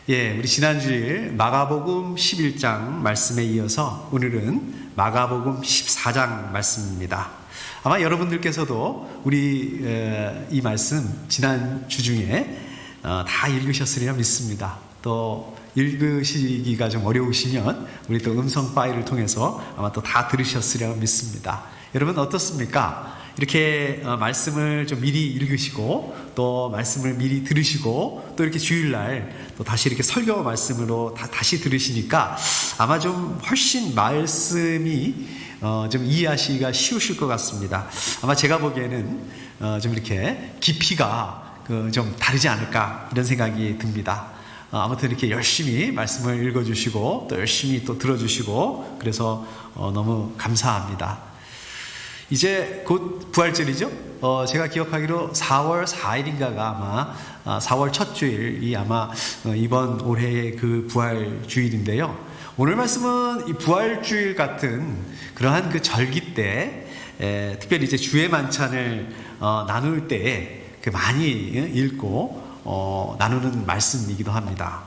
예, 우리 지난주일 마가복음 11장 말씀에 이어서 오늘은 마가복음 14장 말씀입니다. 아마 여러분들께서도 우리 이 말씀 지난주 중에 다 읽으셨으리라 믿습니다. 또 읽으시기가 좀 어려우시면 우리 또 음성 파일을 통해서 아마 또 다 들으셨으리라 믿습니다. 여러분 어떻습니까? 이렇게 말씀을 좀 미리 읽으시고 또 말씀을 미리 들으시고 또 이렇게 주일날 또 다시 이렇게 설교 말씀으로 다시 들으시니까 아마 좀 훨씬 말씀이 좀 이해하시기가 쉬우실 것 같습니다. 아마 제가 보기에는 좀 이렇게 깊이가 좀 다르지 않을까 이런 생각이 듭니다. 아무튼 이렇게 열심히 말씀을 읽어주시고 또 열심히 또 들어주시고 그래서 너무 감사합니다. 이제 곧 부활절이죠? 제가 기억하기로 4월 4일인가가 아마 4월 첫 주일이 아마 이번 올해의 그 부활주일인데요. 오늘 말씀은 이 부활주일 같은 그러한 그 절기 때 특별히 이제 주의 만찬을 나눌 때에 많이 읽고 나누는 말씀이기도 합니다.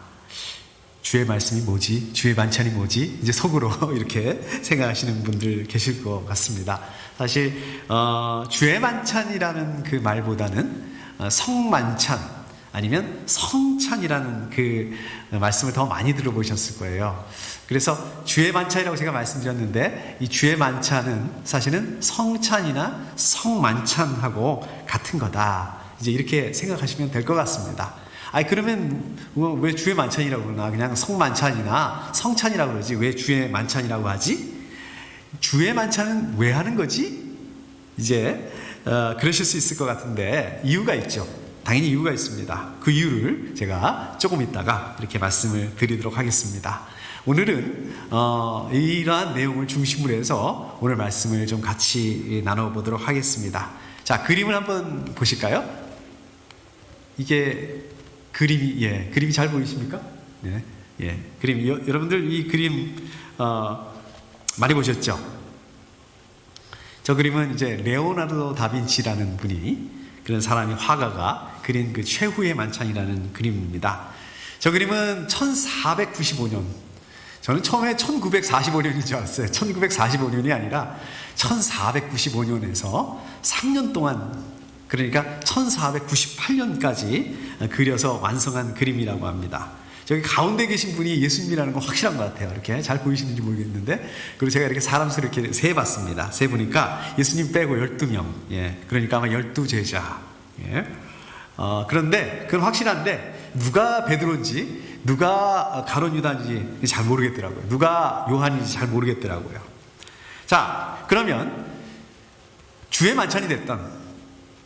주의 말씀이 뭐지? 주의 만찬이 뭐지? 이제 속으로 이렇게 생각하시는 분들 계실 것 같습니다. 사실 주의 만찬이라는 그 말보다는 성만찬 아니면 성찬이라는 그 말씀을 더 많이 들어보셨을 거예요. 그래서 주의 만찬이라고 제가 말씀드렸는데 이 주의 만찬은 사실은 성찬이나 성만찬하고 같은 거다. 이제 이렇게 생각하시면 될 것 같습니다. 그러면 왜 주의 만찬이라고 그러나? 그냥 성만찬이나 성찬이라고 그러지 왜 주의 만찬이라고 하지? 주의 만찬은 왜 하는 거지? 이제 그러실 수 있을 것 같은데 이유가 있죠. 당연히 이유가 있습니다. 그 이유를 제가 조금 있다가 이렇게 말씀을 드리도록 하겠습니다. 오늘은 이러한 내용을 중심으로 해서 오늘 말씀을 좀 같이 나눠보도록 하겠습니다. 자, 그림을 한번 보실까요? 이게 그림이 잘 보이십니까? 네, 그림. 여러분들 이 그림 많이 보셨죠? 저 그림은 이제 레오나르도 다빈치라는 분이 그런 사람이 화가가 그린 그 최후의 만찬이라는 그림입니다. 저 그림은 1495년. 저는 처음에 1945년인 줄 알았어요. 1945년이 아니라 1495년에서 3년 동안 그러니까 1498년까지 그려서 완성한 그림이라고 합니다. 저기 가운데 계신 분이 예수님이라는 건 확실한 것 같아요. 이렇게 잘 보이시는지 모르겠는데 그리고 제가 이렇게 사람 수를 이렇게 세봤습니다. 세보니까 예수님 빼고 12명. 그러니까 아마 12제자. 그런데 그건 확실한데 누가 베드로인지 누가 가룟 유다인지 잘 모르겠더라고요. 누가 요한인지 잘 모르겠더라고요. 자, 그러면 주의 만찬이 됐던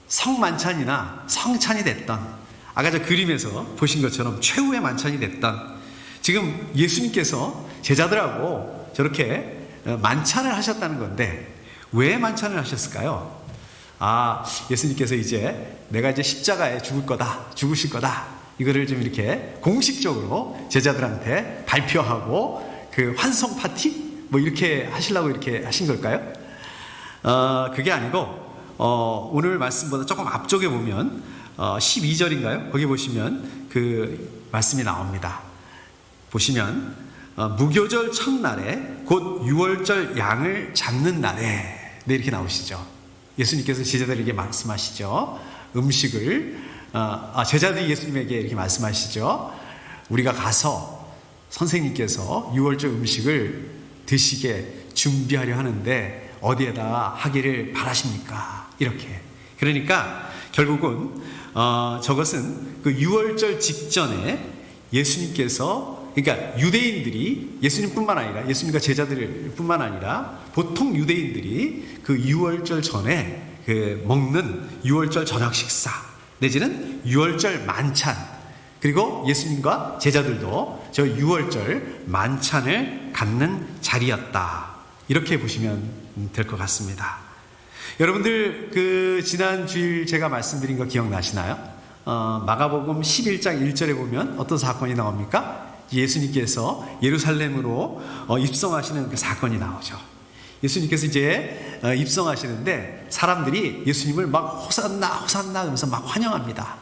성만찬이나 성찬이 됐던 아까 저 그림에서 보신 것처럼 최후의 만찬이 됐던 지금 예수님께서 제자들하고 저렇게 만찬을 하셨다는 건데 왜 만찬을 하셨을까요? 예수님께서 내가 이제 십자가에 죽으실 거다 이거를 좀 이렇게 공식적으로 제자들한테 발표하고 그 환송 파티 뭐 이렇게 하시려고 이렇게 하신 걸까요? 그게 아니고 오늘 말씀보다 조금 앞쪽에 보면 12절인가요? 거기 보시면 그 말씀이 나옵니다. 보시면 무교절 첫날에 곧 유월절 양을 잡는 날에 이렇게 나오시죠. 예수님께서 제자들에게 말씀하시죠. 음식을 제자들이 예수님에게 이렇게 말씀하시죠. 우리가 가서 선생님께서 유월절 음식을 드시게 준비하려 하는데 어디에다 하기를 바라십니까? 이렇게. 그러니까 결국은 저것은 그 유월절 직전에 예수님께서 그러니까 유대인들이 예수님뿐만 아니라 예수님과 제자들뿐만 아니라 보통 유대인들이 그 유월절 전에 그 먹는 유월절 저녁 식사 내지는 유월절 만찬 그리고 예수님과 제자들도 저 유월절 만찬을 갖는 자리였다. 이렇게 보시면 될 것 같습니다. 여러분들 그 지난 주일 제가 말씀드린 거 기억나시나요? 마가복음 11장 1절에 보면 어떤 사건이 나옵니까? 예수님께서 예루살렘으로 입성하시는 그 사건이 나오죠. 예수님께서 이제 입성하시는데 사람들이 예수님을 막 호산나 호산나 하면서 막 환영합니다.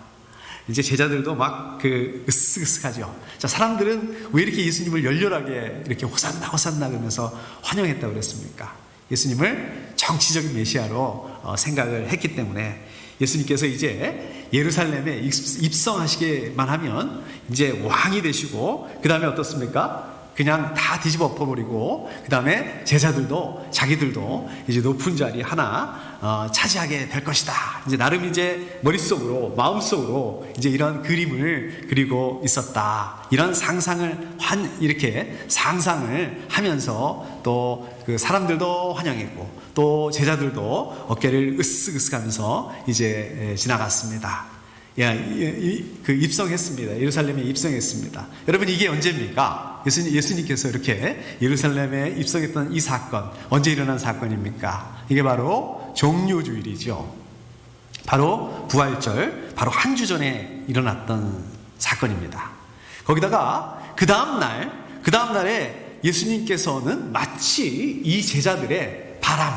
이제 제자들도 막 으쓱으쓱하죠. 자, 사람들은 왜 이렇게 예수님을 열렬하게 이렇게 호산나 호산나 그러면서 환영했다고 그랬습니까? 예수님을 정치적인 메시아로 생각을 했기 때문에 예수님께서 이제 예루살렘에 입성하시기만 하면 이제 왕이 되시고, 그 다음에 어떻습니까? 그냥 다 뒤집어 엎어버리고, 그 다음에 제자들도 자기들도 이제 높은 자리 하나 차지하게 될 것이다. 이제 나름 이제 머릿속으로, 마음속으로 이제 이런 그림을 그리고 있었다. 이런 상상을 이렇게 상상을 하면서 또 그 사람들도 환영했고, 또 제자들도 어깨를 으쓱으쓱하면서 이제 지나갔습니다. 입성했습니다. 예루살렘에 입성했습니다. 여러분, 이게 언제입니까? 예수님께서 이렇게 예루살렘에 입성했던 이 사건, 언제 일어난 사건입니까? 이게 바로 종료주일이죠. 바로 부활절, 바로 한 주 전에 일어났던 사건입니다. 거기다가 그 다음날에 예수님께서는 마치 이 제자들의 바람,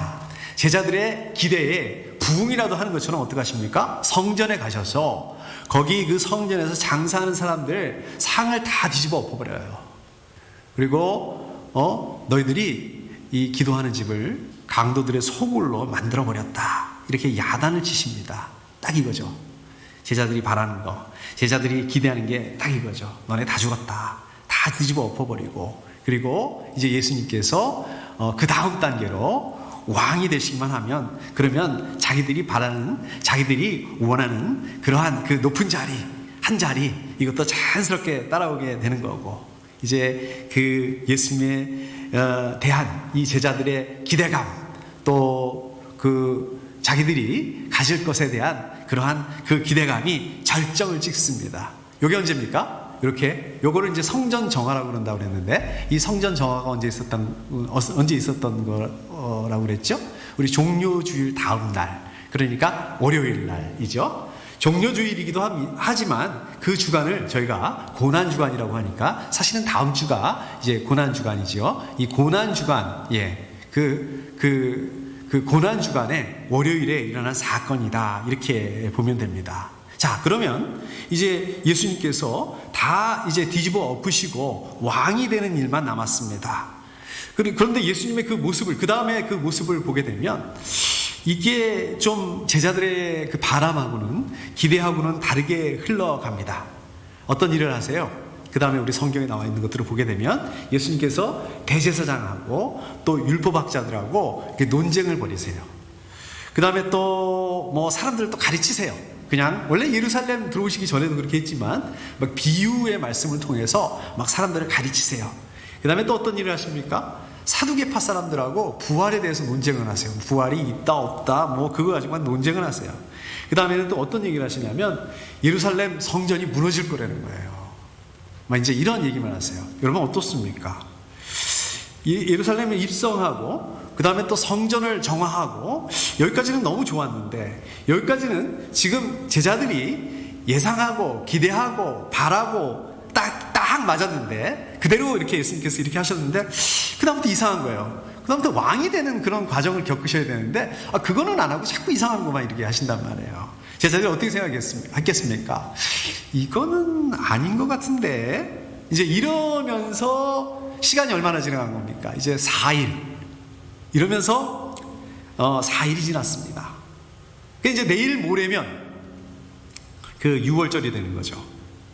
제자들의 기대에 부응이라도 하는 것처럼 어떻게 하십니까? 성전에 가셔서 거기 그 성전에서 장사하는 사람들 상을 다 뒤집어 엎어버려요. 그리고 너희들이 이 기도하는 집을 강도들의 소굴로 만들어버렸다. 이렇게 야단을 치십니다. 딱 이거죠. 제자들이 바라는 거, 제자들이 기대하는 게 딱 이거죠. 너네 다 죽었다. 다 뒤집어 엎어버리고, 그리고 이제 예수님께서 그 다음 단계로 왕이 되시기만 하면, 그러면 자기들이 바라는, 자기들이 원하는 그러한 그 높은 자리, 한 자리, 이것도 자연스럽게 따라오게 되는 거고, 이제 그 예수님에 대한 이 제자들의 기대감, 또 그 자기들이 가질 것에 대한 그러한 그 기대감이 절정을 찍습니다. 이게 언제입니까? 이렇게 요거를 이제 성전 정화라고 그런다고 그랬는데, 이 성전 정화가 언제 있었던 거라고 그랬죠? 우리 종료주일 다음 날, 그러니까 월요일 날이죠. 종료주일이기도 하지만 그 주간을 저희가 고난주간이라고 하니까 사실은 다음 주가 이제 고난주간이죠. 이 고난주간, 그 고난주간에 월요일에 일어난 사건이다. 이렇게 보면 됩니다. 자, 그러면 이제 예수님께서 다 이제 뒤집어 엎으시고 왕이 되는 일만 남았습니다. 그런데 예수님의 그 모습을, 그 다음에 그 모습을 보게 되면 이게 좀 제자들의 그 바람하고는, 기대하고는 다르게 흘러갑니다. 어떤 일을 하세요? 그 다음에 우리 성경에 나와 있는 것들을 보게 되면 예수님께서 대제사장하고 또 율법학자들하고 이렇게 논쟁을 벌이세요. 그 다음에 또 뭐 사람들을 또 가르치세요. 그냥 원래 예루살렘 들어오시기 전에도 그렇게 했지만 막 비유의 말씀을 통해서 막 사람들을 가르치세요. 그 다음에 또 어떤 일을 하십니까? 사두개파 사람들하고 부활에 대해서 논쟁을 하세요. 부활이 있다 없다 뭐 그거 가지고 논쟁을 하세요. 그 다음에는 또 어떤 얘기를 하시냐면 예루살렘 성전이 무너질 거라는 거예요. 막 이제 이런 얘기만 하세요. 여러분 어떻습니까? 예루살렘에 입성하고 그 다음에 또 성전을 정화하고, 여기까지는 너무 좋았는데, 여기까지는 지금 제자들이 예상하고 기대하고 바라고 딱 맞았는데, 그대로 이렇게 예수님께서 이렇게 하셨는데, 그 다음부터 이상한 거예요. 그 다음부터 왕이 되는 그런 과정을 겪으셔야 되는데, 그거는 안 하고 자꾸 이상한 것만 이렇게 하신단 말이에요. 제자들이 어떻게 생각했겠습니까? 이거는 아닌 것 같은데, 이제 이러면서 시간이 얼마나 지나간 겁니까? 이제 4일. 이러면서 4일이 지났습니다. 이제 내일 모레면 그 6월절이 되는 거죠.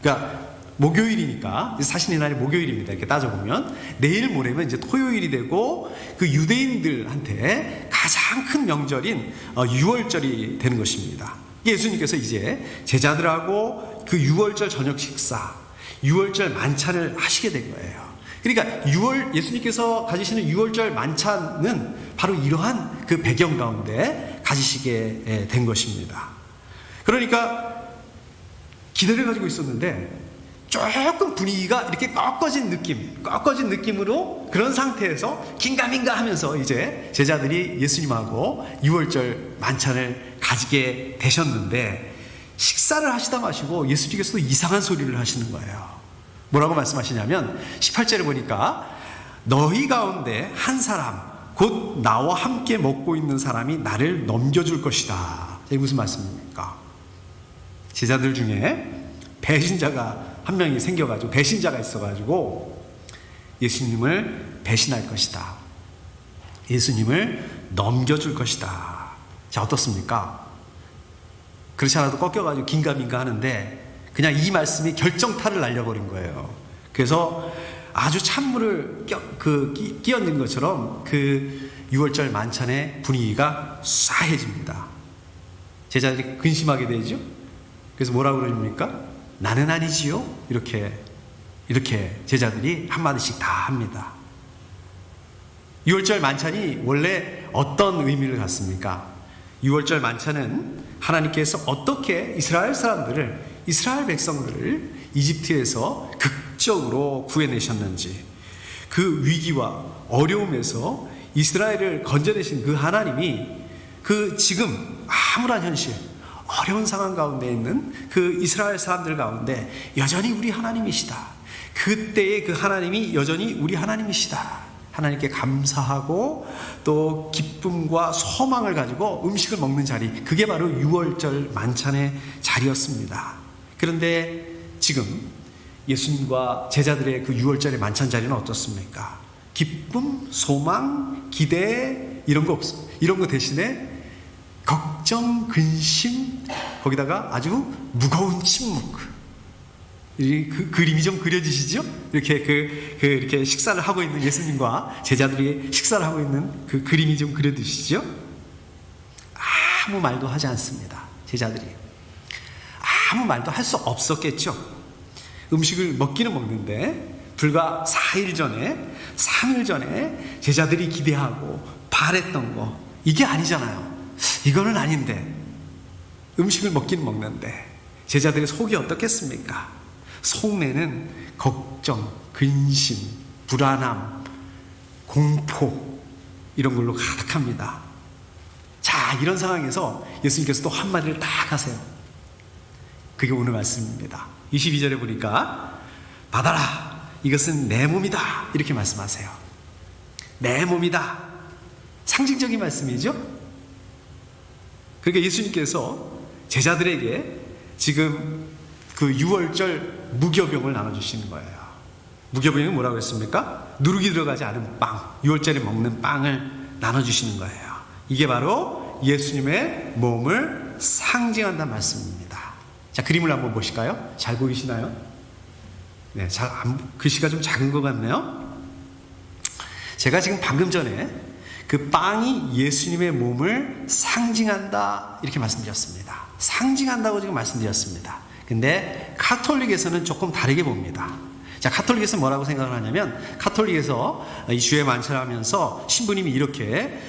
그러니까 목요일이니까, 사신의 날이 목요일입니다. 이렇게 따져보면 내일 모레면 이제 토요일이 되고, 그 유대인들한테 가장 큰 명절인 6월절이 되는 것입니다. 예수님께서 이제 제자들하고 그 6월절 저녁 식사, 6월절 만찬을 하시게 된 거예요. 그러니까 예수님께서 가지시는 6월절 만찬은 바로 이러한 그 배경 가운데 가지시게 된 것입니다. 그러니까 기대를 가지고 있었는데 조금 분위기가 이렇게 꺾어진 느낌으로 그런 상태에서 긴가민가 하면서 이제 제자들이 예수님하고 6월절 만찬을 가지게 되셨는데, 식사를 하시다 마시고 예수님께서도 이상한 소리를 하시는 거예요. 뭐라고 말씀하시냐면 18절에 보니까 너희 가운데 한 사람, 곧 나와 함께 먹고 있는 사람이 나를 넘겨줄 것이다. 이게 무슨 말씀입니까? 제자들 중에 배신자가 한 명이 생겨가지고, 배신자가 있어가지고 예수님을 배신할 것이다. 예수님을 넘겨줄 것이다. 자, 어떻습니까? 그렇지 않아도 꺾여가지고 긴가민가 하는데 그냥 이 말씀이 결정타를 날려버린 거예요. 그래서 아주 찬물을 끼얹는 것처럼 그 6월절 만찬의 분위기가 싸해집니다. 제자들이 근심하게 되죠. 그래서 뭐라고 그러십니까? 나는 아니지요. 이렇게 제자들이 한마디씩 다 합니다. 6월절 만찬이 원래 어떤 의미를 갖습니까? 6월절 만찬은 하나님께서 어떻게 이스라엘 백성들을 이집트에서 극적으로 구해내셨는지, 그 위기와 어려움에서 이스라엘을 건져내신 그 하나님이 그 지금 암울한 현실, 어려운 상황 가운데 있는 그 이스라엘 사람들 가운데 여전히 우리 하나님이시다. 그때의 그 하나님이 여전히 우리 하나님이시다. 하나님께 감사하고 또 기쁨과 소망을 가지고 음식을 먹는 자리, 그게 바로 6월절 만찬의 자리였습니다. 그런데 지금 예수님과 제자들의 그 6월절의 만찬 자리는 어떻습니까? 기쁨, 소망, 기대 이런 거 없어. 이런 거 대신에 걱정, 근심, 거기다가 아주 무거운 침묵. 그 그림이 좀 그려지시죠? 이렇게 식사를 하고 있는 예수님과 제자들이 식사를 하고 있는 그 그림이 좀 그려지시죠? 아무 말도 하지 않습니다. 제자들이 아무 말도 할 수 없었겠죠. 음식을 먹기는 먹는데 불과 4일 전에, 3일 전에 제자들이 기대하고 바랬던 거, 이게 아니잖아요. 이거는 아닌데 음식을 먹기는 먹는데 제자들의 속이 어떻겠습니까? 속내는 걱정, 근심, 불안함, 공포 이런 걸로 가득합니다. 자, 이런 상황에서 예수님께서 또 한마디를 딱 하세요. 그게 오늘 말씀입니다. 22절에 보니까 받아라, 이것은 내 몸이다, 이렇게 말씀하세요. 내 몸이다. 상징적인 말씀이죠. 그러니까 예수님께서 제자들에게 지금 그 6월절 무교병을 나눠주시는 거예요. 무교병이 뭐라고 했습니까? 누룩이 들어가지 않은 빵, 6월절에 먹는 빵을 나눠주시는 거예요. 이게 바로 예수님의 몸을 상징한다는 말씀입니다. 자, 그림을 한번 보실까요? 잘 보이시나요? 네, 글씨가 좀 작은 것 같네요. 제가 지금 방금 전에 그 빵이 예수님의 몸을 상징한다 이렇게 말씀드렸습니다. 상징한다고 지금 말씀드렸습니다. 근데 카톨릭에서는 조금 다르게 봅니다. 자, 카톨릭에서 뭐라고 생각을 하냐면, 카톨릭에서 이 주의 만찬을 하면서 신부님이 이렇게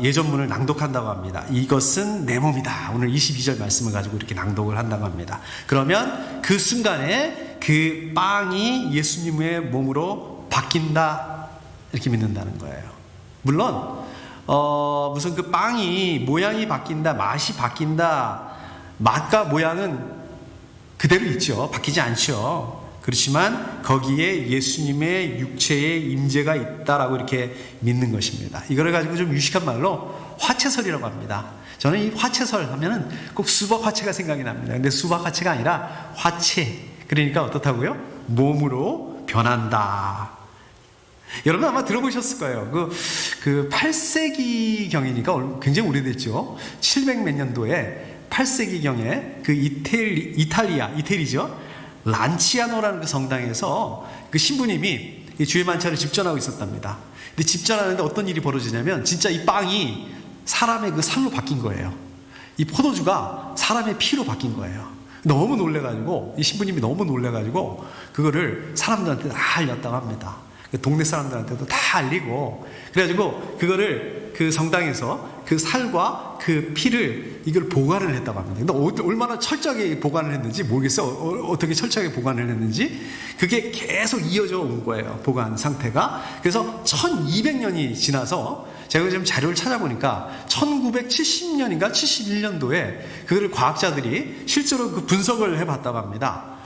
예전문을 낭독한다고 합니다. 이것은 내 몸이다. 오늘 22절 말씀을 가지고 이렇게 낭독을 한다고 합니다. 그러면 그 순간에 그 빵이 예수님의 몸으로 바뀐다 이렇게 믿는다는 거예요. 물론 무슨 그 빵이 모양이 바뀐다, 맛이 바뀐다, 맛과 모양은 그대로 있죠. 바뀌지 않죠. 그렇지만 거기에 예수님의 육체의 임재가 있다라고 이렇게 믿는 것입니다. 이거를 가지고 좀 유식한 말로 화채설이라고 합니다. 저는 이 화채설 하면은 꼭 수박 화채가 생각이 납니다. 근데 수박 화채가 아니라 화채. 그러니까 어떻다고요? 몸으로 변한다. 여러분 아마 들어보셨을 거예요. 그 8세기 경이니까 굉장히 오래됐죠. 700 몇 년도에 8세기 경에 그 이태리죠. 란치아노라는 그 성당에서 그 신부님이 주의 만찬을 집전하고 있었답니다. 근데 집전하는데 어떤 일이 벌어지냐면 진짜 이 빵이 사람의 그 살로 바뀐 거예요. 이 포도주가 사람의 피로 바뀐 거예요. 너무 놀래가지고 이 신부님이 너무 놀래가지고 그거를 사람들한테 다 알렸다고 합니다. 동네 사람들한테도 다 알리고 그래가지고 그거를 그 성당에서 그 살과 그 피를 이걸 보관을 했다고 합니다. 근데 얼마나 철저하게 보관을 했는지 모르겠어요. 어떻게 철저하게 보관을 했는지 그게 계속 이어져 온 거예요. 보관 상태가. 그래서 1200년이 지나서 제가 지금 자료를 찾아보니까 1970년인가 71년도에 그거를 과학자들이 실제로 그 분석을 해봤다고 합니다.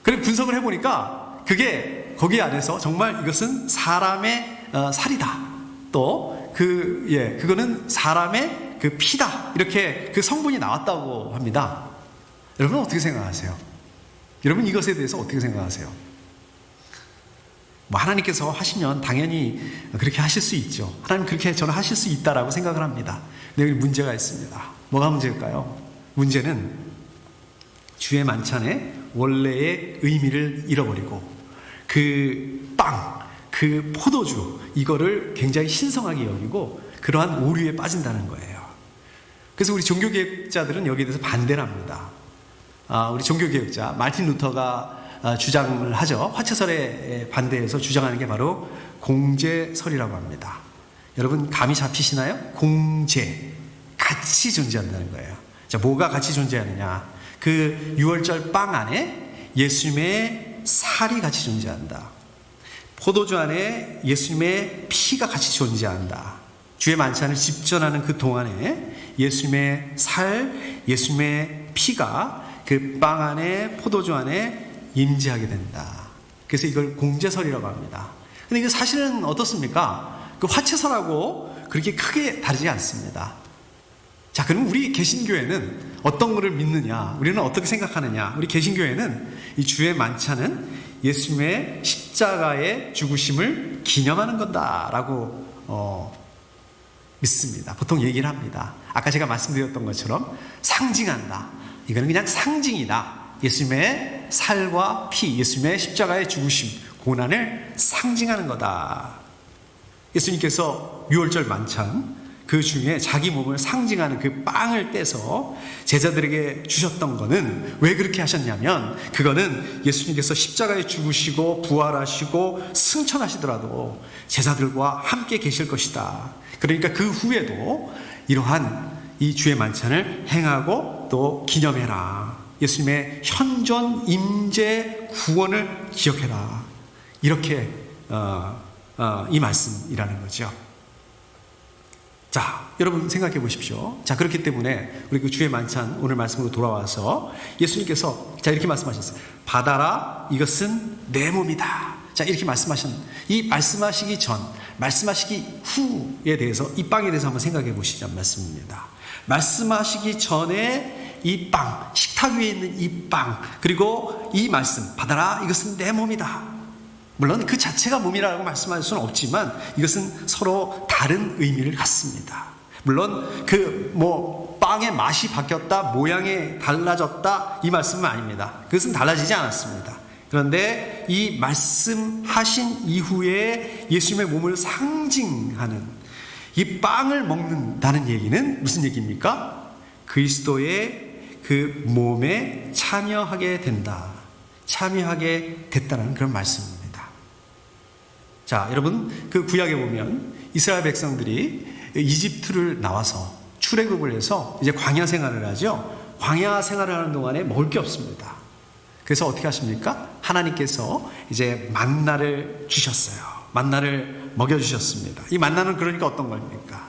그리고 분석을 해보니까 그게 거기 안에서 정말 이것은 사람의 살이다. 또 그거는 사람의 그 피다. 이렇게 그 성분이 나왔다고 합니다. 여러분 어떻게 생각하세요? 여러분 이것에 대해서 어떻게 생각하세요? 뭐 하나님께서 하시면 당연히 그렇게 하실 수 있죠. 하나님 그렇게 저는 하실 수 있다라고 생각을 합니다. 근데 여기 문제가 있습니다. 뭐가 문제일까요? 문제는 주의 만찬의 원래의 의미를 잃어버리고 그 빵, 그 포도주 이거를 굉장히 신성하게 여기고 그러한 오류에 빠진다는 거예요. 그래서 우리 종교개혁자들은 여기에 대해서 반대를 합니다. 우리 종교개혁자 마틴 루터가 주장을 하죠. 화채설에 반대해서 주장하는 게 바로 공제설이라고 합니다. 여러분 감이 잡히시나요? 공제, 같이 존재한다는 거예요. 자, 뭐가 같이 존재하느냐? 그 6월절 빵 안에 예수님의 살이 같이 존재한다. 포도주 안에 예수님의 피가 같이 존재한다. 주의 만찬을 집전하는 그 동안에 예수님의 살, 예수님의 피가 그 빵 안에 포도주 안에 임재하게 된다. 그래서 이걸 공제설이라고 합니다. 근데 이게 사실은 어떻습니까? 그 화채설하고 그렇게 크게 다르지 않습니다. 자, 그럼 우리 개신교회는 어떤 것을 믿느냐? 우리는 어떻게 생각하느냐? 우리 개신교회는 이 주의 만찬은 예수님의 십자가의 죽으심을 기념하는 거다라고 믿습니다. 보통 얘기를 합니다. 아까 제가 말씀드렸던 것처럼 상징한다. 이거는 그냥 상징이다. 예수님의 살과 피, 예수님의 십자가의 죽으심, 고난을 상징하는 거다. 예수님께서 6월절 만찬 그 중에 자기 몸을 상징하는 그 빵을 떼서 제자들에게 주셨던 거는 왜 그렇게 하셨냐면 그거는 예수님께서 십자가에 죽으시고 부활하시고 승천하시더라도 제자들과 함께 계실 것이다. 그러니까 그 후에도 이러한 이 주의 만찬을 행하고 또 기념해라. 예수님의 현존 임재 구원을 기억해라. 이렇게 이 말씀이라는 거죠. 자, 여러분 생각해 보십시오. 자, 그렇기 때문에 우리 그 주의 만찬 오늘 말씀으로 돌아와서 예수님께서 자 이렇게 말씀하셨어요. 받아라, 이것은 내 몸이다. 자, 이렇게 이 말씀하시기 전, 말씀하시기 후에 대해서 이 빵에 대해서 한번 생각해 보시자는 말씀입니다. 말씀하시기 전에 이 빵, 식탁 위에 있는 이 빵, 그리고 이 말씀, 받아라, 이것은 내 몸이다. 물론 그 자체가 몸이라고 말씀할 수는 없지만 이것은 서로 다른 의미를 갖습니다. 물론 빵의 맛이 바뀌었다, 모양이 달라졌다 이 말씀은 아닙니다. 그것은 달라지지 않았습니다. 그런데 이 말씀하신 이후에 예수님의 몸을 상징하는 이 빵을 먹는다는 얘기는 무슨 얘기입니까? 그리스도의 그 몸에 참여하게 된다. 참여하게 됐다는 그런 말씀입니다. 자, 여러분 그 구약에 보면 이스라엘 백성들이 이집트를 나와서 출애굽을 해서 이제 광야 생활을 하죠. 광야 생활을 하는 동안에 먹을 게 없습니다. 그래서 어떻게 하십니까? 하나님께서 이제 만나를 주셨어요. 만나를 먹여주셨습니다. 이 만나는 그러니까 어떤 겁니까?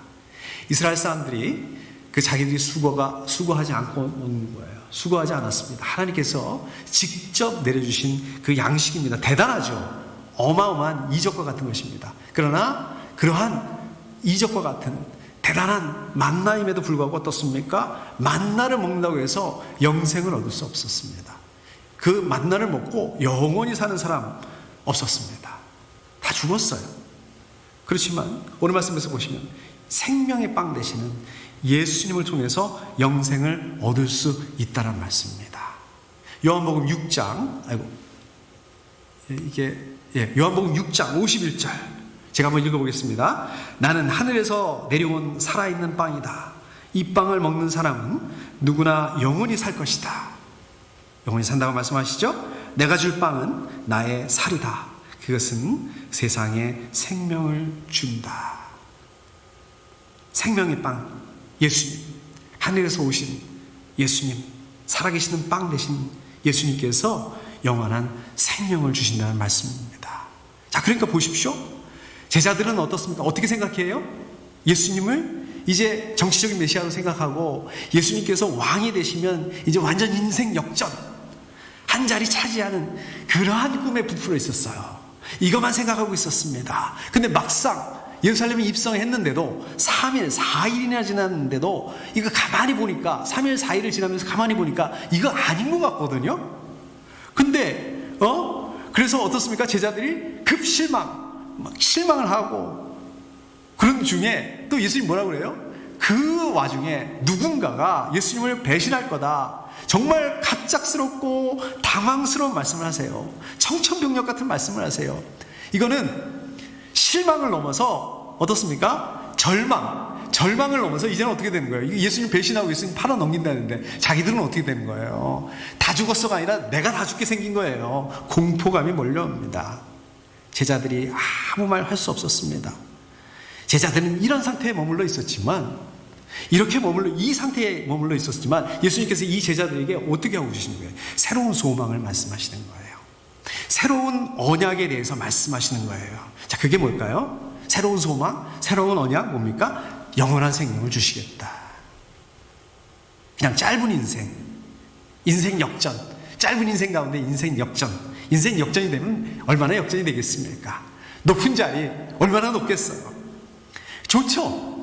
이스라엘 사람들이 그 자기들이 수고하지 않고 먹는 거예요. 수고하지 않았습니다. 하나님께서 직접 내려주신 그 양식입니다. 대단하죠. 어마어마한 이적과 같은 것입니다. 그러나 그러한 이적과 같은 대단한 만나임에도 불구하고 어떻습니까? 만나를 먹는다고 해서 영생을 얻을 수 없었습니다. 그 만나를 먹고 영원히 사는 사람 없었습니다. 다 죽었어요. 그렇지만 오늘 말씀에서 보시면 생명의 빵 되시는 예수님을 통해서 영생을 얻을 수 있다는 말씀입니다. 요한복음 6장 요한복음 6장 51절 제가 한번 읽어보겠습니다. 나는 하늘에서 내려온 살아있는 빵이다. 이 빵을 먹는 사람은 누구나 영원히 살 것이다. 영원히 산다고 말씀하시죠? 내가 줄 빵은 나의 살이다. 그것은 세상에 생명을 준다. 생명의 빵, 예수님, 하늘에서 오신 예수님, 살아계시는 빵 되신 예수님께서 영원한 생명을 주신다는 말씀입니다. 자, 그러니까 보십시오. 제자들은 어떻습니까? 어떻게 생각해요? 예수님을 이제 정치적인 메시아로 생각하고 예수님께서 왕이 되시면 이제 완전 인생 역전, 한 자리 차지하는 그러한 꿈에 부풀어 있었어요. 이것만 생각하고 있었습니다. 근데 막상 예루살렘에 입성했는데도 3일, 4일이나 지났는데도 이거 가만히 보니까 3일, 4일을 지나면서 가만히 보니까 이거 아닌 것 같거든요. 근데 그래서 어떻습니까? 제자들이 급 실망을 하고, 그런 중에 또 예수님 뭐라고 그래요? 그 와중에 누군가가 예수님을 배신할 거다, 정말 갑작스럽고 당황스러운 말씀을 하세요. 청천벽력 같은 말씀을 하세요. 이거는 실망을 넘어서 어떻습니까? 절망을 넘어서 이제는 어떻게 되는 거예요? 예수님 배신하고 예수님 팔아넘긴다는데 자기들은 어떻게 되는 거예요? 다 죽었어가 아니라 내가 다 죽게 생긴 거예요. 공포감이 몰려옵니다. 제자들이 아무 말 할 수 없었습니다. 제자들은 이런 상태에 머물러 있었지만, 이 상태에 머물러 있었지만 예수님께서 이 제자들에게 어떻게 하고 계시는 거예요? 새로운 소망을 말씀하시는 거예요. 새로운 언약에 대해서 말씀하시는 거예요. 자, 그게 뭘까요? 새로운 소망, 새로운 언약 뭡니까? 영원한 생명을 주시겠다. 그냥 짧은 인생 역전, 짧은 인생 가운데 인생 역전이 되면 얼마나 역전이 되겠습니까? 높은 자리 얼마나 높겠어요? 좋죠.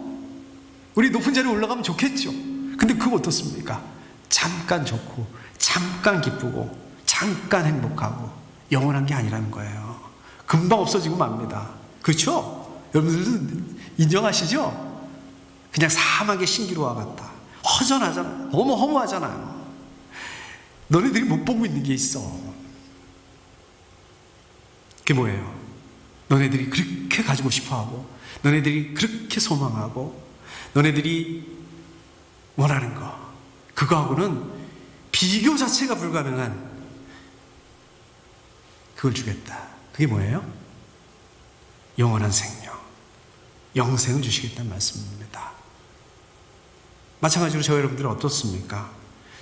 우리 높은 자리에 올라가면 좋겠죠. 근데 그거 어떻습니까? 잠깐 좋고, 잠깐 기쁘고, 잠깐 행복하고, 영원한 게 아니라는 거예요. 금방 없어지고 맙니다. 그렇죠? 여러분들도 인정하시죠? 그냥 사막의 신기루와 같다. 허전하잖아요. 너무 허무하잖아요. 너네들이 못 보고 있는 게 있어. 그게 뭐예요? 너네들이 그렇게 가지고 싶어하고, 너네들이 그렇게 소망하고, 너네들이 원하는 거, 그거하고는 비교 자체가 불가능한 그걸 주겠다. 그게 뭐예요? 영원한 생명, 영생을 주시겠다는 말씀입니다. 마찬가지로 저 여러분들은 어떻습니까?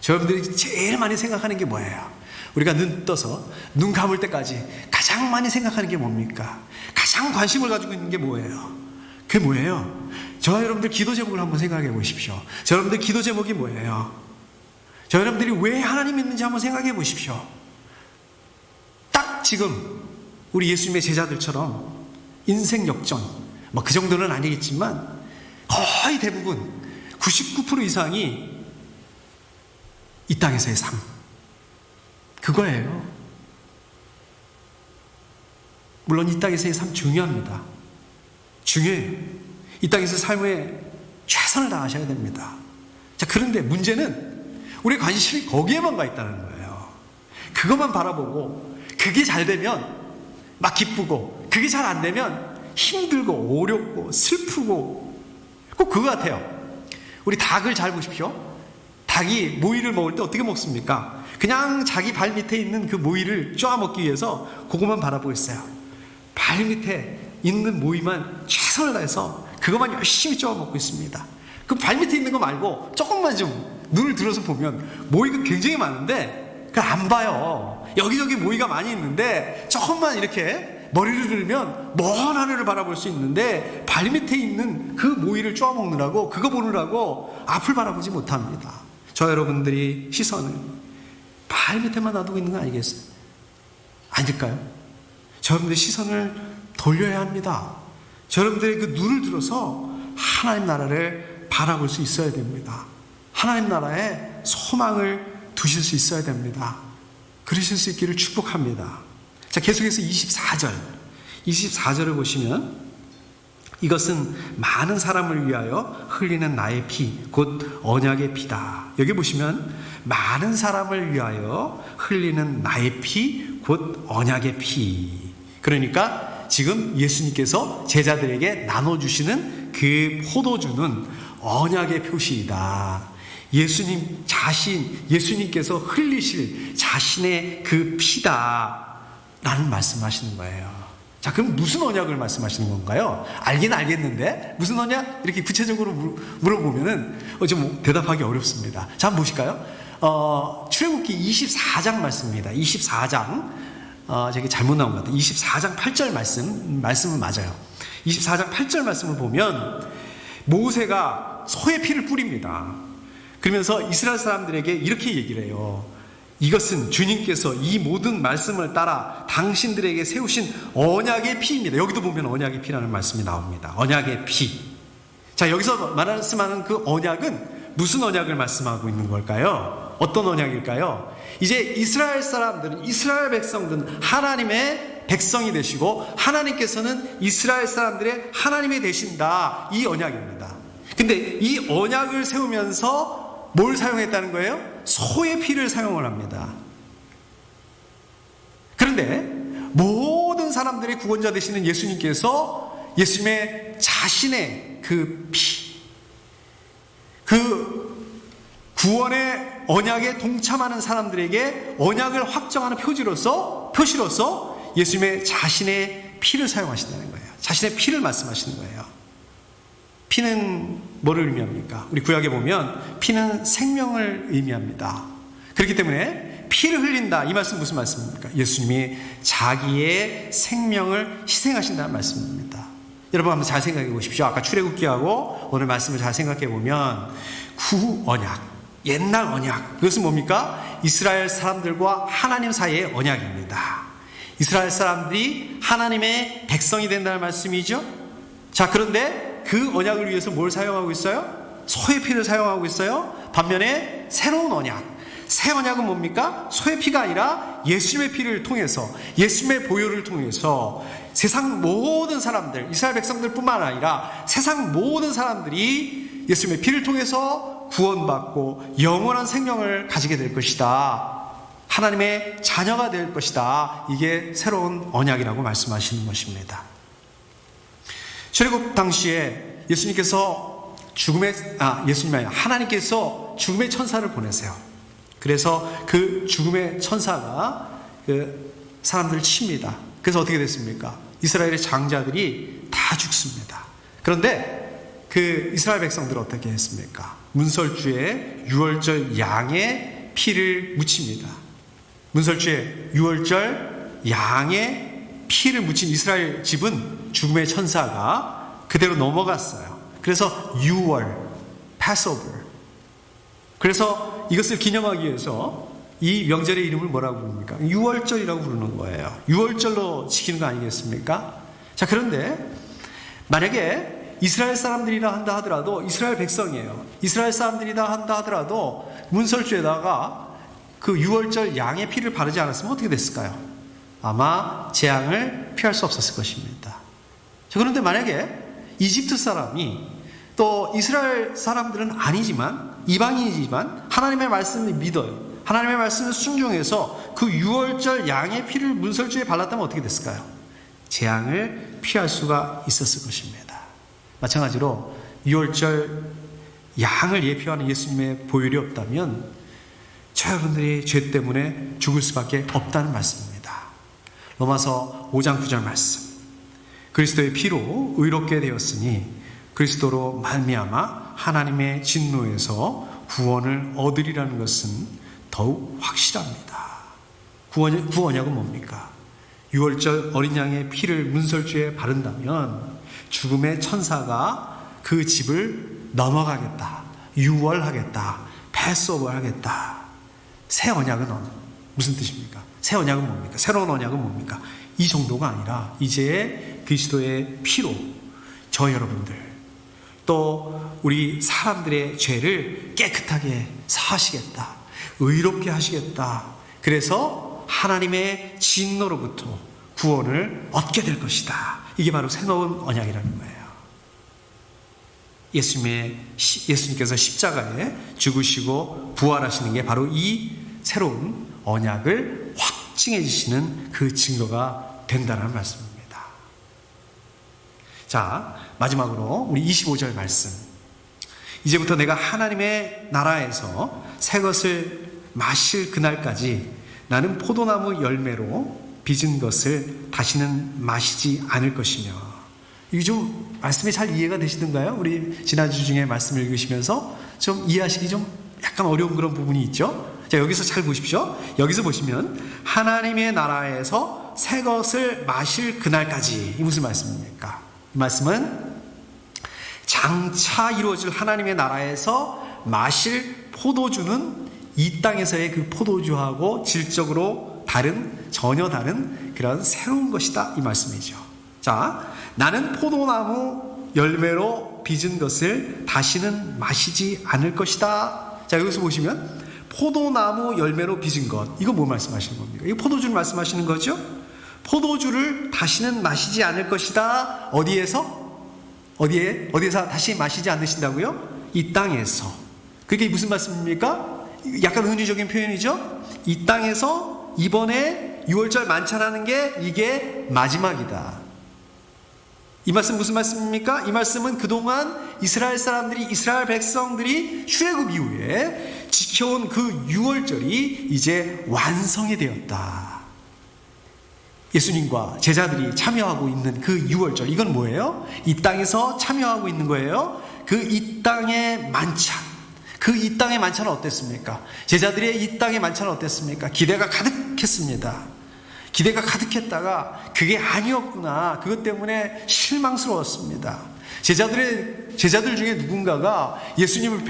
저 여러분들이 제일 많이 생각하는 게 뭐예요? 우리가 눈 떠서 눈 감을 때까지 가장 많이 생각하는 게 뭡니까? 가장 관심을 가지고 있는 게 뭐예요? 그게 뭐예요? 저 여러분들 기도 제목을 한번 생각해 보십시오. 저 여러분들 기도 제목이 뭐예요? 저 여러분들이 왜 하나님 믿는지 한번 생각해 보십시오. 딱 지금 우리 예수님의 제자들처럼 인생 역전, 그 정도는 아니겠지만 거의 대부분 99% 이상이 이 땅에서의 삶, 그거예요. 물론 이 땅에서의 삶 중요합니다. 중요해요. 이 땅에서 삶에 최선을 다하셔야 됩니다. 자, 그런데 문제는 우리의 관심이 거기에만 가 있다는 거예요. 그것만 바라보고, 그게 잘 되면 막 기쁘고, 그게 잘 안 되면 힘들고 어렵고 슬프고, 꼭 그거 같아요. 우리 닭을 잘 보십시오. 닭이 모이를 먹을 때 어떻게 먹습니까? 그냥 자기 발 밑에 있는 그 모이를 쪼아 먹기 위해서 그것만 바라보고 있어요. 발 밑에 있는 모이만 최선을 다해서 그것만 열심히 쪼아 먹고 있습니다. 그 발 밑에 있는 거 말고 조금만 좀 눈을 들어서 보면 모이가 굉장히 많은데 그걸 안 봐요. 여기저기 모이가 많이 있는데 조금만 이렇게 머리를 들면 먼 하늘을 바라볼 수 있는데 발 밑에 있는 그 모이를 쪼아 먹느라고, 그거 보느라고 앞을 바라보지 못합니다. 저 여러분들이 시선을 발 밑에만 놔두고 있는 거 아니겠어요? 아닐까요? 저 여러분들의 시선을 돌려야 합니다. 저 여러분들의 그 눈을 들어서 하나님 나라를 바라볼 수 있어야 됩니다. 하나님 나라에 소망을 두실 수 있어야 됩니다. 그러실 수 있기를 축복합니다. 자, 계속해서 24절을 보시면, 이것은 많은 사람을 위하여 흘리는 나의 피, 곧 언약의 피다. 여기 보시면 많은 사람을 위하여 흘리는 나의 피, 곧 언약의 피. 그러니까 지금 예수님께서 제자들에게 나눠주시는 그 포도주는 언약의 표시이다. 예수님께서 흘리실 자신의 그 피다 라는 말씀하시는 거예요. 자, 그럼 무슨 언약을 말씀하시는 건가요? 알긴 알겠는데 무슨 언약? 이렇게 구체적으로 물어보면은 좀 대답하기 어렵습니다. 자, 한번 보실까요? 출애굽기 24장 말씀입니다. 24장, 저기 잘못 나온 것 같아요. 24장 8절 말씀은 맞아요. 24장 8절 말씀을 보면 모세가 소의 피를 뿌립니다. 그러면서 이스라엘 사람들에게 이렇게 얘기를 해요. 이것은 주님께서 이 모든 말씀을 따라 당신들에게 세우신 언약의 피입니다. 여기도 보면 언약의 피라는 말씀이 나옵니다. 언약의 피. 자, 여기서 말씀하는 그 언약은 무슨 언약을 말씀하고 있는 걸까요? 어떤 언약일까요? 이제 이스라엘 사람들은, 이스라엘 백성들은 하나님의 백성이 되시고 하나님께서는 이스라엘 사람들의 하나님이 되신다. 이 언약입니다. 근데 이 언약을 세우면서 뭘 사용했다는 거예요? 소의 피를 사용을 합니다. 그런데 모든 사람들의 구원자 되시는 예수님께서 예수님의 자신의 그 피, 그 구원의 언약에 동참하는 사람들에게 언약을 확정하는 표시로서 예수님의 자신의 피를 사용하신다는 거예요. 자신의 피를 말씀하시는 거예요. 피는 뭐를 의미합니까? 우리 구약에 보면 피는 생명을 의미합니다. 그렇기 때문에 피를 흘린다. 이 말씀 무슨 말씀입니까? 예수님이 자기의 생명을 희생하신다는 말씀입니다. 여러분 한번 잘 생각해 보십시오. 아까 출애굽기하고 오늘 말씀을 잘 생각해 보면 구언약, 옛날 언약, 그것은 뭡니까? 이스라엘 사람들과 하나님 사이의 언약입니다. 이스라엘 사람들이 하나님의 백성이 된다는 말씀이죠. 자, 그런데 그 언약을 위해서 뭘 사용하고 있어요? 소의 피를 사용하고 있어요. 반면에 새로운 언약, 새 언약은 뭡니까? 소의 피가 아니라 예수님의 피를 통해서, 예수님의 보혈을 통해서 세상 모든 사람들, 이스라엘 백성들뿐만 아니라 세상 모든 사람들이 예수님의 피를 통해서 구원받고 영원한 생명을 가지게 될 것이다. 하나님의 자녀가 될 것이다. 이게 새로운 언약이라고 말씀하시는 것입니다. 출애굽 당시에 예수님께서 하나님께서 죽음의 천사를 보내세요. 그래서 그 죽음의 천사가 그 사람들을 칩니다. 그래서 어떻게 됐습니까? 이스라엘의 장자들이 다 죽습니다. 그런데 그 이스라엘 백성들은 어떻게 했습니까? 문설주에 유월절 양의 피를 묻힙니다. 문설주에 유월절 양의 피를 묻힌 이스라엘 집은 죽음의 천사가 그대로 넘어갔어요. 그래서 유월, Passover. 그래서 이것을 기념하기 위해서 이 명절의 이름을 뭐라고 부릅니까? 유월절이라고 부르는 거예요. 유월절로 지키는 거 아니겠습니까? 자, 그런데 만약에 이스라엘 사람들이라 한다 하더라도, 이스라엘 백성이에요. 이스라엘 사람들이라 한다 하더라도 문설주에다가 그 유월절 양의 피를 바르지 않았으면 어떻게 됐을까요? 아마 재앙을 피할 수 없었을 것입니다. 자, 그런데 만약에 이집트 사람이, 또 이스라엘 사람들은 아니지만 이방인이지만 하나님의 말씀을 믿어요. 하나님의 말씀을 순종해서 그 유월절 양의 피를 문설주에 발랐다면 어떻게 됐을까요? 재앙을 피할 수가 있었을 것입니다. 마찬가지로 유월절 양을 예표하는 예수님의 보혈이 없다면 여러분들이 죄 때문에 죽을 수밖에 없다는 말씀입니다. 로마서 5장 9절 말씀. 그리스도의 피로 의롭게 되었으니 그리스도로 말미암아 하나님의 진노에서 구원을 얻으리라는 것은 더욱 확실합니다. 구원약은 뭡니까? 유월절 어린 양의 피를 문설주에 바른다면 죽음의 천사가 그 집을 넘어가겠다, 유월하겠다, 패스오버하겠다. 새 언약은 무슨 뜻입니까? 새 언약은 뭡니까? 새로운 언약은 뭡니까? 이 정도가 아니라 이제 그리스도의 피로 저 여러분들, 또 우리 사람들의 죄를 깨끗하게 사하시겠다, 의롭게 하시겠다. 그래서 하나님의 진노로부터 구원을 얻게 될 것이다. 이게 바로 새로운 언약이라는 거예요. 예수님께서 십자가에 죽으시고 부활하시는 게 바로 이 새로운 언약을 확증해 주시는 그 증거가 된다는 말씀입니다. 자, 마지막으로 우리 25절 말씀. 이제부터 내가 하나님의 나라에서 새 것을 마실 그날까지 나는 포도나무 열매로 빚은 것을 다시는 마시지 않을 것이며. 이게 좀 말씀이 잘 이해가 되시던가요? 우리 지난주 중에 말씀을 읽으시면서 좀 이해하시기 좀 약간 어려운 그런 부분이 있죠? 자, 여기서 잘 보십시오. 여기서 보시면 하나님의 나라에서 새 것을 마실 그날까지. 이 무슨 말씀입니까? 이 말씀은 장차 이루어질 하나님의 나라에서 마실 포도주는 이 땅에서의 그 포도주하고 질적으로 전혀 다른 그런 새로운 것이다. 이 말씀이죠. 자, 나는 포도나무 열매로 빚은 것을 다시는 마시지 않을 것이다. 자, 여기서 보시면 포도나무 열매로 빚은 것, 이거 뭐 말씀하시는 겁니까? 이거 포도주를 말씀하시는 거죠? 포도주를 다시는 마시지 않을 것이다. 어디에서 다시 마시지 않으신다고요? 이 땅에서. 그게 무슨 말씀입니까? 약간 은유적인 표현이죠? 이 땅에서 이번에 6월절 만찬하는 게 이게 마지막이다. 이 말씀 무슨 말씀입니까? 이 말씀은 그동안 이스라엘 백성들이 출애굽 이후에 지켜온 그 6월절이 이제 완성이 되었다. 예수님과 제자들이 참여하고 있는 그 6월절, 이건 뭐예요? 이 땅에서 참여하고 있는 거예요. 그 이 땅의 만찬, 그 이 땅의 만찬은 어땠습니까? 제자들의 이 땅의 만찬은 어땠습니까? 기대가 가득했습니다. 기대가 가득했다가 그게 아니었구나. 그것 때문에 실망스러웠습니다. 제자들 중에 누군가가 예수님을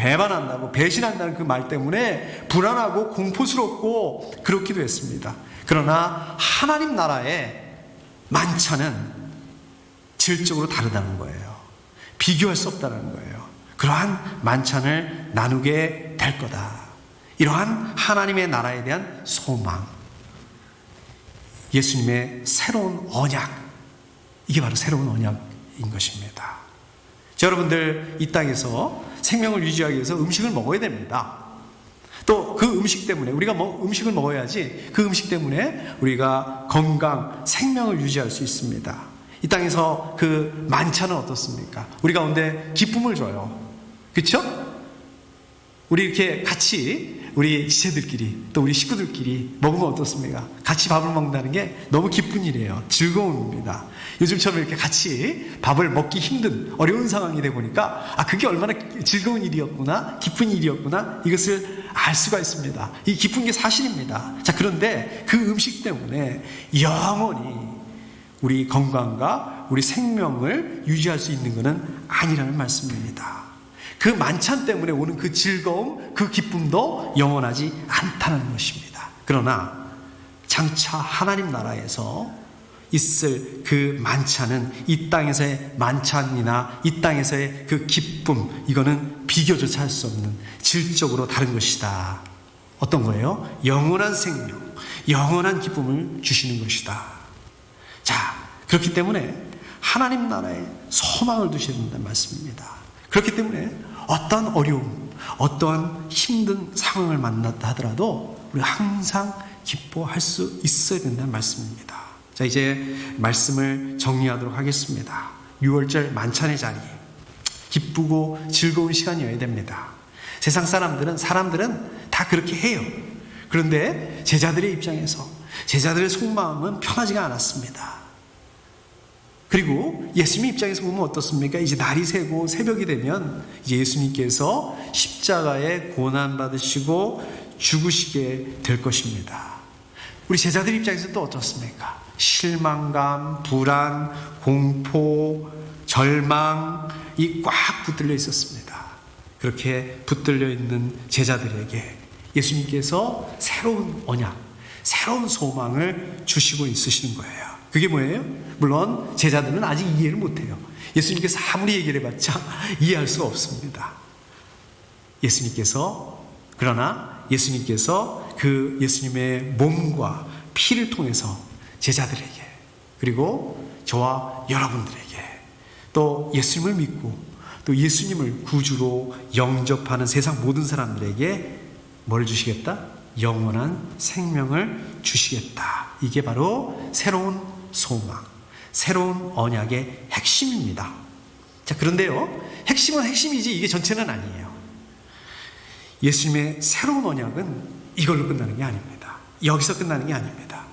배신한다는 그 말 때문에 불안하고 공포스럽고 그렇기도 했습니다. 그러나 하나님 나라의 만찬은 질적으로 다르다는 거예요. 비교할 수 없다는 거예요. 그러한 만찬을 나누게 될 거다. 이러한 하나님의 나라에 대한 소망, 예수님의 새로운 언약, 이게 바로 새로운 언약인 것입니다. 자, 여러분들 이 땅에서 생명을 유지하기 위해서 음식을 먹어야 됩니다. 또 그 음식 때문에 우리가 음식을 먹어야지 그 음식 때문에 우리가 건강, 생명을 유지할 수 있습니다. 이 땅에서 그 만찬은 어떻습니까? 우리 가운데 기쁨을 줘요. 그렇죠? 우리 이렇게 같이 우리 지체들끼리 또 우리 식구들끼리 먹으면 어떻습니까? 같이 밥을 먹는다는 게 너무 기쁜 일이에요. 즐거움입니다. 요즘처럼 이렇게 같이 밥을 먹기 힘든 어려운 상황이 되다 보니까 그게 얼마나 즐거운 일이었구나, 기쁜 일이었구나, 이것을 알 수가 있습니다. 이 기쁜 게 사실입니다. 자, 그런데 그 음식 때문에 영원히 우리 건강과 우리 생명을 유지할 수 있는 것은 아니라는 말씀입니다. 그 만찬 때문에 오는 그 즐거움, 그 기쁨도 영원하지 않다는 것입니다. 그러나 장차 하나님 나라에서 있을 그 만찬은 이 땅에서의 만찬이나 이 땅에서의 그 기쁨, 이거는 비교조차 할 수 없는 질적으로 다른 것이다. 어떤 거예요? 영원한 생명, 영원한 기쁨을 주시는 것이다. 자, 그렇기 때문에 하나님 나라에 소망을 두셔야 된다는 말씀입니다. 그렇기 때문에 어떠한 어려움, 어떠한 힘든 상황을 만났다 하더라도 우리가 항상 기뻐할 수 있어야 된다는 말씀입니다. 자, 이제 말씀을 정리하도록 하겠습니다. 6월절 만찬의 자리, 기쁘고 즐거운 시간이어야 됩니다. 세상 사람들은 다 그렇게 해요. 그런데 제자들의 입장에서 제자들의 속마음은 편하지가 않았습니다. 그리고 예수님 입장에서 보면 어떻습니까? 이제 날이 새고 새벽이 되면 이제 예수님께서 십자가에 고난받으시고 죽으시게 될 것입니다. 우리 제자들 입장에서는 또 어떻습니까? 실망감, 불안, 공포, 절망, 이 꽉 붙들려 있었습니다. 그렇게 붙들려 있는 제자들에게 예수님께서 새로운 언약, 새로운 소망을 주시고 있으시는 거예요. 그게 뭐예요? 물론 제자들은 아직 이해를 못해요. 예수님께서 아무리 얘기를 해봤자 이해할 수가 없습니다. 그러나 예수님께서 그 예수님의 몸과 피를 통해서 제자들에게, 그리고 저와 여러분들에게, 또 예수님을 믿고 또 예수님을 구주로 영접하는 세상 모든 사람들에게 뭘 주시겠다? 영원한 생명을 주시겠다. 이게 바로 새로운 소망, 새로운 언약의 핵심입니다. 자, 그런데요, 핵심은 핵심이지 이게 전체는 아니에요. 예수님의 새로운 언약은 이걸로 끝나는 게 아닙니다. 여기서 끝나는 게 아닙니다.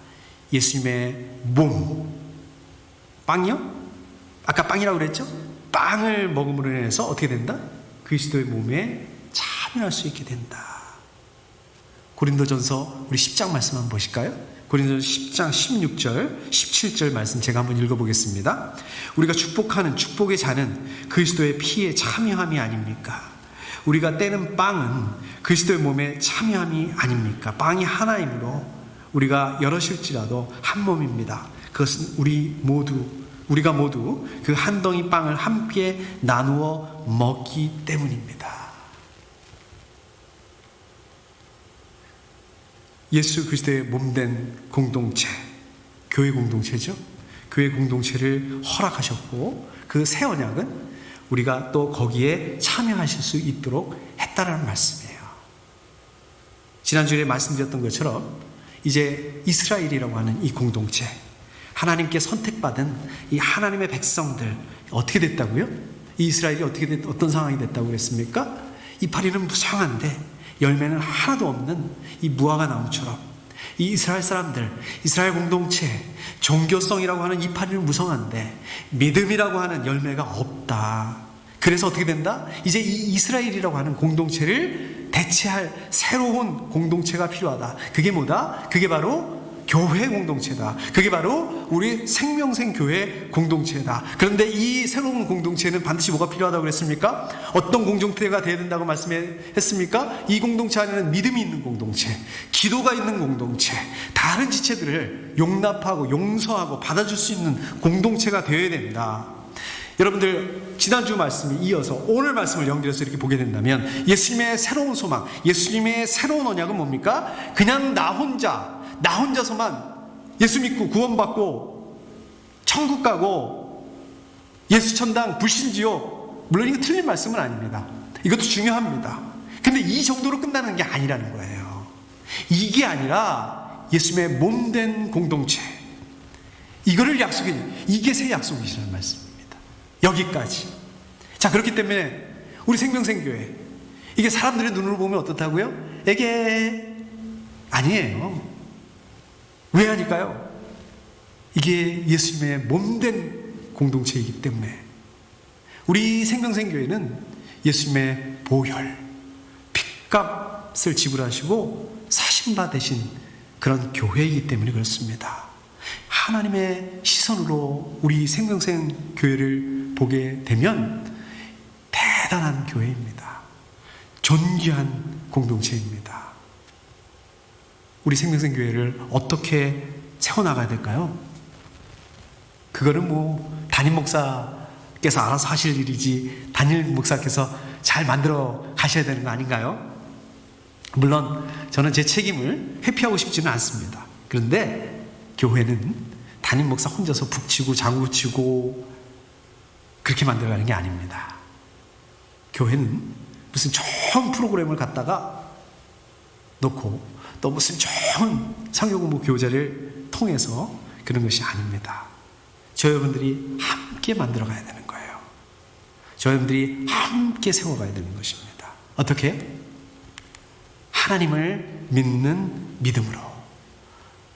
예수님의 몸, 빵이요? 아까 빵이라고 그랬죠? 빵을 먹음으로 인해서 어떻게 된다? 그리스도의 몸에 참여할 수 있게 된다. 고린도전서 우리 10장 말씀 한번 보실까요? 고린도전서 10장 16절, 17절 말씀 제가 한번 읽어보겠습니다. 우리가 축복하는 축복의 잔은 그리스도의 피에 참여함이 아닙니까? 우리가 떼는 빵은 그리스도의 몸에 참여함이 아닙니까? 빵이 하나이므로 우리가 여럿일지라도 한 몸입니다. 그것은 우리가 모두 그 한 덩이 빵을 함께 나누어 먹기 때문입니다. 예수 그리스도의 몸된 공동체, 교회 공동체죠. 교회 공동체를 허락하셨고 그 새 언약은 우리가 또 거기에 참여하실 수 있도록 했다라는 말씀이에요. 지난주에 말씀드렸던 것처럼 이제 이스라엘이라고 하는 이 공동체, 하나님께 선택받은 이 하나님의 백성들 어떻게 됐다고요? 이 이스라엘이 어떤 상황이 됐다고 그랬습니까? 이파리는 무성한데 열매는 하나도 없는 이 무화과 나무처럼 이 이스라엘 사람들, 이스라엘 공동체, 종교성이라고 하는 이파리는 무성한데 믿음이라고 하는 열매가 없다. 그래서 어떻게 된다? 이제 이 이스라엘이라고 하는 공동체를 대체할 새로운 공동체가 필요하다. 그게 뭐다? 그게 바로 교회 공동체다. 그게 바로 우리 생명생 교회 공동체다. 그런데 이 새로운 공동체는 반드시 뭐가 필요하다고 그랬습니까? 어떤 공동체가 되어야 된다고 말씀했습니까? 이 공동체 안에는 믿음이 있는 공동체, 기도가 있는 공동체, 다른 지체들을 용납하고 용서하고 받아줄 수 있는 공동체가 되어야 된다. 여러분들 지난주 말씀이 이어서 오늘 말씀을 연결해서 이렇게 보게 된다면 예수님의 새로운 소망, 예수님의 새로운 언약은 뭡니까? 그냥 나 혼자서만 예수 믿고 구원받고 천국 가고 예수 천당 불신지옥, 물론 이거 틀린 말씀은 아닙니다. 이것도 중요합니다. 근데 이 정도로 끝나는 게 아니라는 거예요. 이게 아니라 예수님의 몸된 공동체, 이거를 이게 새 약속이시라는 말씀입니다. 여기까지. 자, 그렇기 때문에 우리 생명생교회, 이게 사람들의 눈으로 보면 어떻다고요? 이게 아니에요. 왜 하니까요? 이게 예수님의 몸된 공동체이기 때문에. 우리 생명생교회는 예수님의 보혈, 핏값을 지불하시고 사신바 되신 그런 교회이기 때문에 그렇습니다. 하나님의 시선으로 우리 생명생교회를 보게 되면 대단한 교회입니다. 존귀한 공동체입니다. 우리 생명생교회를 어떻게 세워나가야 될까요? 그거는 담임 목사께서 알아서 하실 일이지 담임 목사께서 잘 만들어 가셔야 되는 거 아닌가요? 물론 저는 제 책임을 회피하고 싶지는 않습니다. 그런데 교회는 담임 목사 혼자서 북치고 장구치고 그렇게 만들어가는 게 아닙니다. 교회는 무슨 좋은 프로그램을 갖다가 놓고 또 무슨 좋은 상교공부 교재를 통해서 그런 것이 아닙니다. 저 여러분들이 함께 만들어가야 되는 거예요. 저 여러분들이 함께 세워가야 되는 것입니다. 어떻게? 하나님을 믿는 믿음으로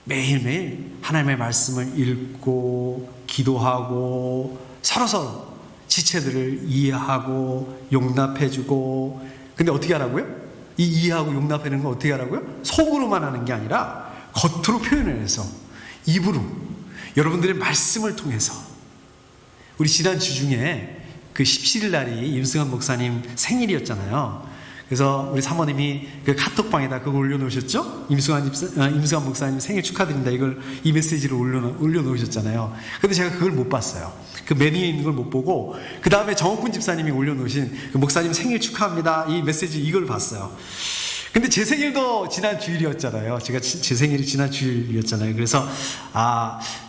매일매일 하나님의 말씀을 읽고 기도하고 서로서로 지체들을 이해하고 용납해주고. 근데 어떻게 하라고요? 이 이해하고 용납하는 거 어떻게 하라고요? 속으로만 하는 게 아니라 겉으로 표현해서 입으로 여러분들의 말씀을 통해서. 우리 지난 주 중에 그 17일 날이 임승환 목사님 생일이었잖아요. 그래서 우리 사모님이 그 카톡방에다 그거 올려놓으셨죠? 임승환 목사님 생일 축하드립니다. 이 메시지를 올려놓으셨잖아요. 근데 제가 그걸 못 봤어요. 그 메뉴에 있는 걸 못 보고, 그 다음에 정옥훈 집사님이 올려놓으신 그 목사님 생일 축하합니다. 이 메시지 이걸 봤어요. 근데 제 생일도 지난 주일이었잖아요. 제 생일이 지난 주일이었잖아요. 그래서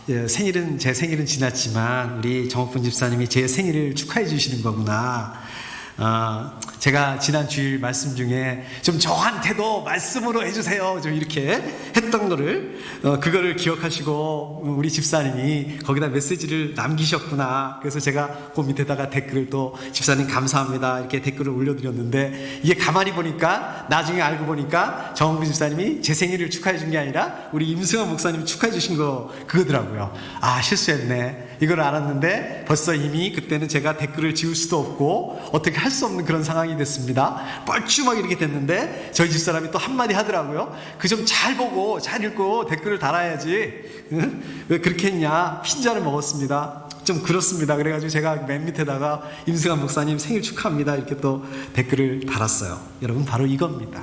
제 생일은 지났지만 우리 정옥훈 집사님이 제 생일을 축하해 주시는 거구나. 제가 지난 주일 말씀 중에 좀 저한테도 말씀으로 해주세요, 좀 이렇게 했던 거를 그거를 기억하시고 우리 집사님이 거기다 메시지를 남기셨구나. 그래서 제가 그 밑에다가 댓글을 또 집사님 감사합니다 이렇게 댓글을 올려드렸는데, 이게 가만히 보니까 나중에 알고 보니까 정홍구 집사님이 제 생일을 축하해 준 게 아니라 우리 임승환 목사님이 축하해 주신 거 그거더라고요. 실수했네. 이걸 알았는데 벌써 이미 그때는 제가 댓글을 지울 수도 없고 어떻게 할 수 없는 그런 상황이 됐습니다. 뻘쭘하게 이렇게 됐는데 저희 집사람이 또 한마디 하더라고요. 그 좀 잘 보고 잘 읽고 댓글을 달아야지. 왜 그렇게 했냐. 흰자를 먹었습니다. 좀 그렇습니다. 그래가지고 제가 맨 밑에다가 임승환 목사님 생일 축하합니다 이렇게 또 댓글을 달았어요. 여러분, 바로 이겁니다.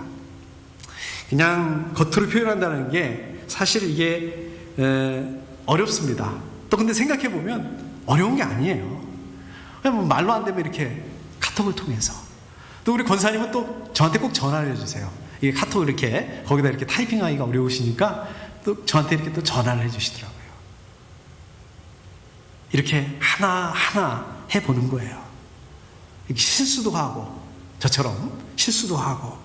그냥 겉으로 표현한다는 게 사실 이게 어렵습니다. 또 근데 생각해보면 어려운 게 아니에요. 그냥 말로 안 되면 이렇게 카톡을 통해서. 또 우리 권사님은 또 저한테 꼭 전화를 해주세요. 이게 카톡 이렇게 거기다 이렇게 타이핑하기가 어려우시니까 또 저한테 이렇게 또 전화를 해주시더라고요. 이렇게 하나하나 해보는 거예요. 이렇게 실수도 하고, 저처럼 실수도 하고,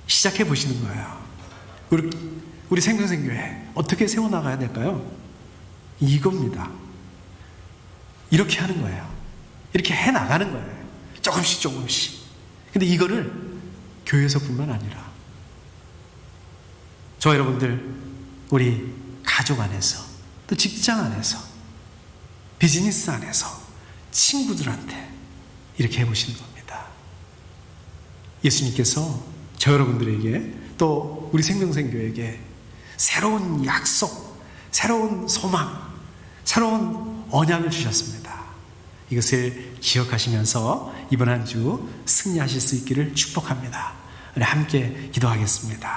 시작해 보시는 거예요. 우리 생명생교회 어떻게 세워나가야 될까요? 이겁니다. 이렇게 하는 거예요. 이렇게 해나가는 거예요. 조금씩. 근데 이거를 교회에서뿐만 아니라 저와 여러분들, 우리 가족 안에서, 또 직장 안에서, 비즈니스 안에서, 친구들한테 이렇게 해보시는 겁니다. 예수님께서 저 여러분들에게, 또 우리 생명생교에게 새로운 약속, 새로운 소망, 새로운 언약을 주셨습니다. 이것을 기억하시면서 이번 한 주 승리하실 수 있기를 축복합니다. 우리 함께 기도하겠습니다.